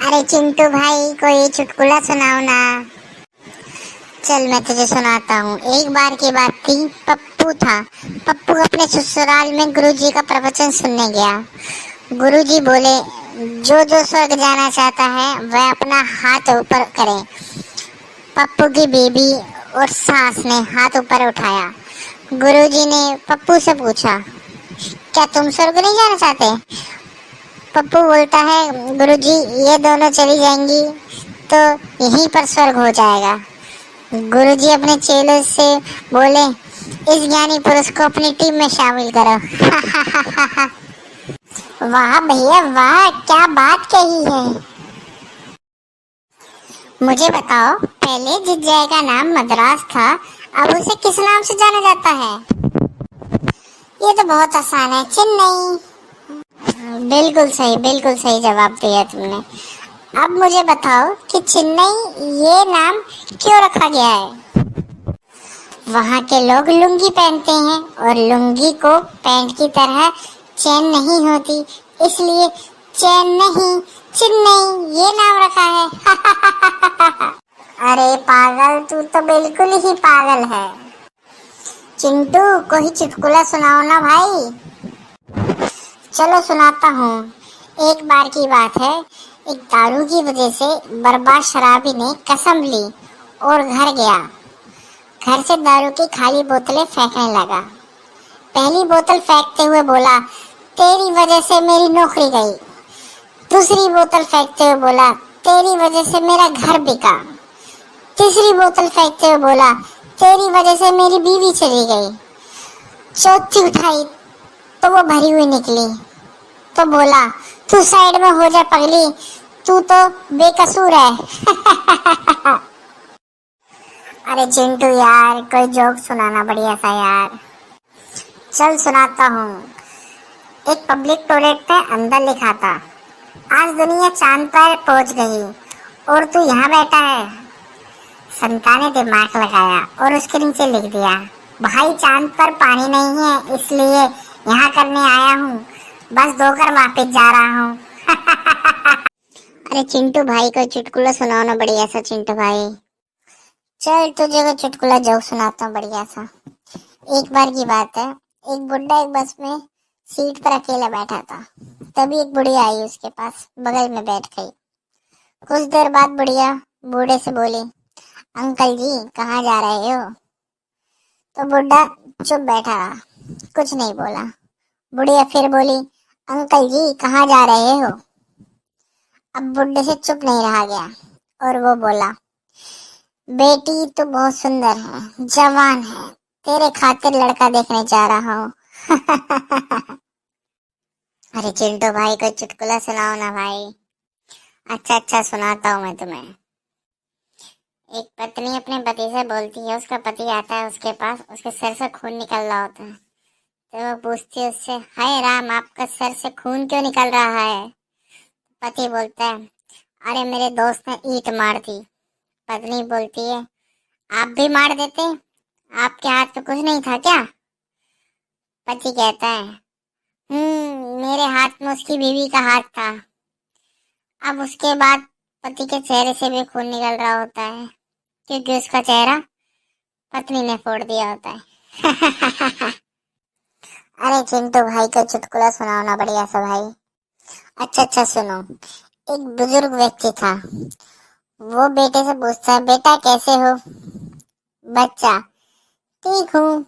अरे चिंटू भाई, कोई चुटकुला सुनाओ ना। चल मैं तुझे सुनाता हूँ। एक बार की बात थी, पप्पू था। पप्पू अपने ससुराल में गुरुजी का प्रवचन सुनने गया। गुरुजी बोले, जो जो स्वर्ग जाना चाहता है वह अपना हाथ ऊपर करे। पप्पू की बीबी और सास ने हाथ ऊपर उठाया। गुरुजी ने पप्पू से पूछा, क्या तुम स्वर्ग नहीं जाना चाहते? पप्पू बोलता है, गुरुजी ये दोनों चली जाएंगी तो यहीं पर स्वर्ग हो जाएगा। गुरुजी अपने चेलों से बोले, इस ज्ञानी पुरुष को अपनी टीम में शामिल करो। वाह भैया वाह, क्या बात कही है। मुझे बताओ, पहले जिस जगह का नाम मद्रास था, अब उसे किस नाम से जाना जाता है? ये तो बहुत आसान है, चेन्नई। बिल्कुल सही जवाब दिया तुमने। अब मुझे बताओ कि चेन्नई ये नाम क्यों रखा गया है? वहाँ के लोग लुंगी पहनते हैं और लुंगी को पैंट की तरह चैन नहीं होती, इसलिए चैन नहीं चेन्नई ये नाम रखा है। अरे पागल, तू तो बिल्कुल ही पागल है। चिंटू, कोई चुटकुला सुनाओ ना भाई। चलो सुनाता हूँ। एक बार की बात है, एक दारू की वजह से बर्बाद शराबी ने कसम ली और घर गया। घर से दारू की खाली बोतलें फेंकने लगा। पहली बोतल फेंकते हुए बोला, तेरी वजह से मेरी नौकरी गई। दूसरी बोतल फेंकते हुए बोला, तेरी वजह से मेरा घर बिका। तीसरी बोतल फेंकते हुए बोला, तेरी वजह से मेरी बीवी चली गई। चौथी उठाई तो वो भरी हुई निकली, तो बोला, तू साइड में हो जा पगली, तू तो बेकसूर है। अरे चिंटू यार, कोई जोक सुनाना बढ़िया सा यार। चल सुनाता हूँ। एक पब्लिक टॉयलेट में अंदर लिखा था, आज दुनिया चांद पर पहुंच गई और तू यहाँ बैठा है। संता ने दिमाग लगाया और उसके नीचे लिख दिया, भाई चांद पर पानी नहीं है इसलिए यहाँ करने आया हूँ, बस धोकर वापस जा रहा हूँ। अरे चिंटू भाई, कोई चुटकुला सुनाओ ना बढ़िया सा चिंटू भाई। चल तुझे को चुटकुला जोक सुनाता हूँ बढ़िया सा। एक बार की बात है, एक बुढ़ा एक बस में सीट पर अकेला बैठा था। तभी एक बुढ़िया आई उसके पास, बगल में बैठ गई। कुछ देर बाद बुढ़िया बूढ़े से बोली, अंकल जी कहाँ जा रहे हो? तो बुढ़ा चुप बैठा रहा, कुछ नहीं बोला। बुढ़िया फिर बोली, अंकल जी कहाँ जा रहे हो? अब बुढ़े से चुप नहीं रहा गया और वो बोला, बेटी तो बहुत सुंदर है, जवान है, तेरे खातिर लड़का देखने जा रहा हूँ। अरे चिंटू भाई, कोई चुटकुला सुनाओ ना भाई। अच्छा सुनाता हूँ मैं तुम्हें। एक पत्नी अपने पति से बोलती है, उसका पति आता है उसके पास, उसके सर से खून निकल रहा होता है। तो वो पूछती है उससे, हाय राम, आपका सर से खून क्यों निकल रहा है? पति बोलता है, अरे मेरे दोस्त ने ईंट मार दी। पत्नी बोलती है, आप भी मार देते, आपके हाथ में कुछ नहीं था क्या? पति कहता है, मेरे हाथ में उसकी बीवी का हाथ था। अब उसके बाद पति के चेहरे से भी खून निकल रहा होता है, क्योंकि उसका चेहरा पत्नी ने फोड़ दिया होता है। अरे चिंटू भाई, को चुटकुला सुनाओ ना बढ़िया सा भाई। अच्छा सुनो। एक बुजुर्ग व्यक्ति था। वो बेटे से पूछता है, बेटा कैसे हो? बच्चा, ठीक हूँ।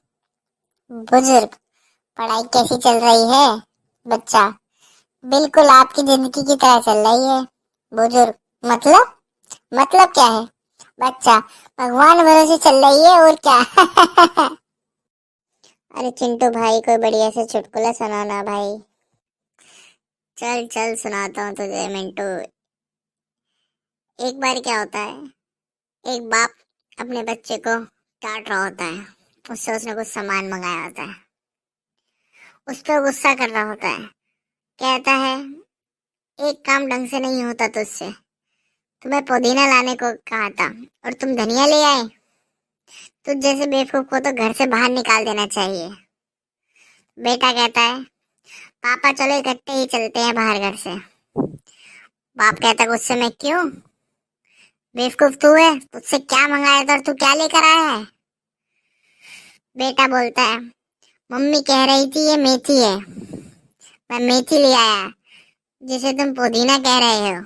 बुजुर्ग, पढ़ाई कैसी चल रही है? बच्चा, बिल्कुल आपकी जिंदगी की तरह चल रही है। बुजुर्ग, मतलब क्या है? बच्चा, भगवान भरोसे चल रही है और क्या। अरे चिंटू भाई, कोई बढ़िया से चुटकुला सुनाना भाई। चल सुनाता हूँ तुझे मिंटू। एक बार क्या होता है, एक बाप अपने बच्चे को डांट रहा होता है। उससे उसने कुछ सामान मंगाया होता है, उस पर गुस्सा कर रहा होता है। कहता है, एक काम ढंग से नहीं होता तुझसे, तुम्हें पुदीना लाने को कहा था और तुम धनिया ले आए। तुझ जैसे बेवकूफ को तो घर से बाहर निकाल देना चाहिए। बेटा कहता है, पापा चलो इकट्ठे ही चलते हैं बाहर घर से। बाप कहता गुस्से में, क्यों बेवकूफ तू है, तुझसे क्या मंगाया था और तू क्या लेकर आया है? बेटा बोलता है, मम्मी कह रही थी ये मेथी है, मैं मेथी ले आया, जिसे तुम पुदीना कह रहे हो।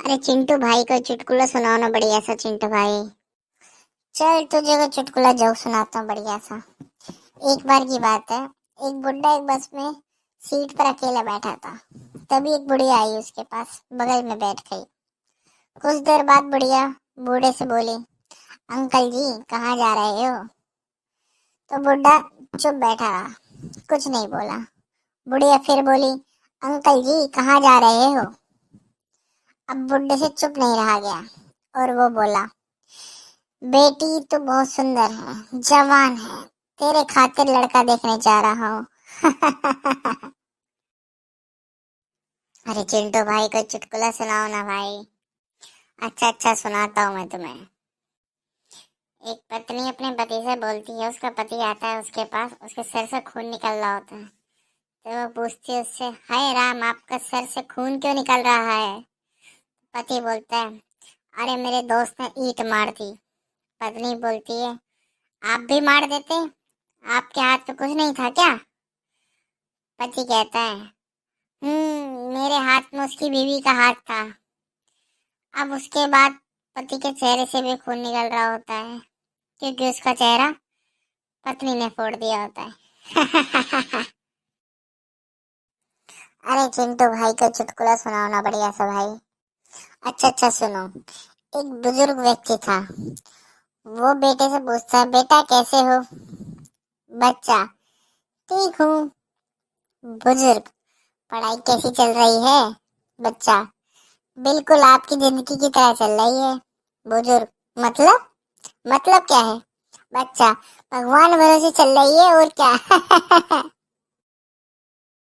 अरे चिंटू भाई को चुटकुला सुनाओ ना बढ़िया सा। चिंटू भाई, चल तुझे को चुटकुला जोक सुनाता हूँ बढ़िया सा। एक बार की बात है, एक बुड्ढा एक बस में सीट पर अकेला बैठा था। तभी एक बुढ़िया आई उसके पास, बगल में बैठ गई। कुछ देर बाद बुढ़िया बूढ़े से बोली, अंकल जी कहाँ जा रहे हो? तो बुढ़ा चुप बैठा रहा, कुछ नहीं बोला। बुढ़िया फिर बोली, अंकल जी कहाँ जा रहे हो? अब बुढ़े से चुप नहीं रहा गया और वो बोला, बेटी तू बहुत सुंदर है, जवान है, तेरे खातिर लड़का देखने जा रहा हूँ। अरे चिंटू भाई को चुटकुला सुनाओ ना भाई। अच्छा अच्छा सुनाता हूँ मैं तुम्हें। एक पत्नी अपने पति से बोलती है, उसका पति आता है उसके पास, उसके सर से खून निकल रहा होता है। तो वो पूछती है उससे, हाय राम आपका सर से खून क्यों निकल रहा है? पति बोलता है, अरे मेरे दोस्त ने ईंट मार दी। पत्नी बोलती है, आप भी मार देते, आपके हाथ में कुछ नहीं था क्या? पति कहता है, मेरे हाथ में उसकी बीवी का हाथ था। अब उसके बाद पति के चेहरे से भी खून निकल रहा होता है, क्योंकि उसका चेहरा पत्नी ने फोड़ दिया होता है। अरे चिंटू भाई को चुटकुला सुनाओ ना बढ़िया सा भाई। अच्छा अच्छा सुनो। एक बुजुर्ग व्यक्ति था, वो बेटे से पूछता है, बेटा कैसे हो? बच्चा, ठीक हूँ। बुजुर्ग, पढ़ाई कैसी चल रही है? बच्चा, बिल्कुल आपकी जिंदगी की तरह चल रही है। बुजुर्ग, मतलब? मतलब क्या है? बच्चा, भगवान भरोसे चल रही है और क्या।